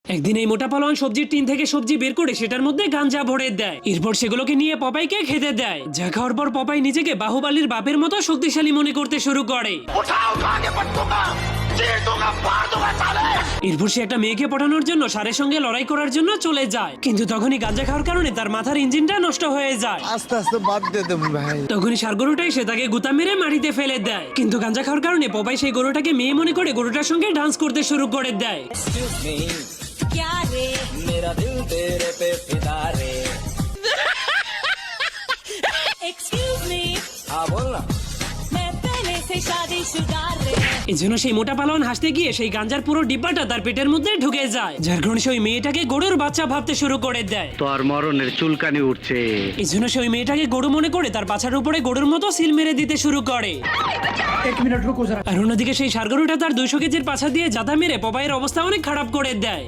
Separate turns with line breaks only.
একদিন এই মোটা পালোয়ান সবজির টিন থেকে সবজি বের করে সেটার মধ্যে গাঞ্জা ভরে দেয়। এরপর সেগুলোকে নিয়ে পপাইকে খেতে দেয়। যা খাওয়ার পর পপাই নিজেকে বাহুবালির বাপের মতো শক্তিশালী মনে করতে শুরু করে। এরপর সে একটা মেয়েকে পটানোর জন্য ষাঁড়ের সঙ্গে লড়াই করার জন্য চলে যায়, কিন্তু তখনই গাঞ্জা খাওয়ার কারণে তার মাথার ইঞ্জিনটা নষ্ট হয়ে যায়।
আস্তে আস্তে বাদ দিয়ে দেবো ভাই।
তখনই ষাঁড় গরুটা এসে তাকে গুতা মেরে মাটিতে ফেলে দেয়, কিন্তু গাঞ্জা খাওয়ার কারণে পপাই সেই গরুটাকে মেয়ে মনে করে গরুটার সঙ্গে ডান্স করতে শুরু করে দেয়।
क्या रे मेरा दिल तेरे पे फिदा रे एक्सक्यूज मी
हाँ बोल ना।
मैं पहले से शादीशुदा रे
এই জন্য সেই মোটা পালোয়ান হাসতে গিয়ে সেই গাঞ্জার পুরো ডিব্বাটা তার পেটের মধ্যে ঢুকে যায়, যার কারণে সেই মেয়েটাকে গরুর বাচ্চা ভাবতে শুরু করে দেয়।
তোর মরণের চুলকানি উঠছে।
এই জন্য সেই মেয়েটাকে গরু মনে করে তার পাছার উপরে গরুর মতো সিল মেরে দিতে শুরু করে। আর অন্যদিকে সেই ষাঁড় গরুটা তার 200 কেজির পাছা দিয়ে জাতা মেরে পপাইয়ের অবস্থা অনেক খারাপ করে দেয়।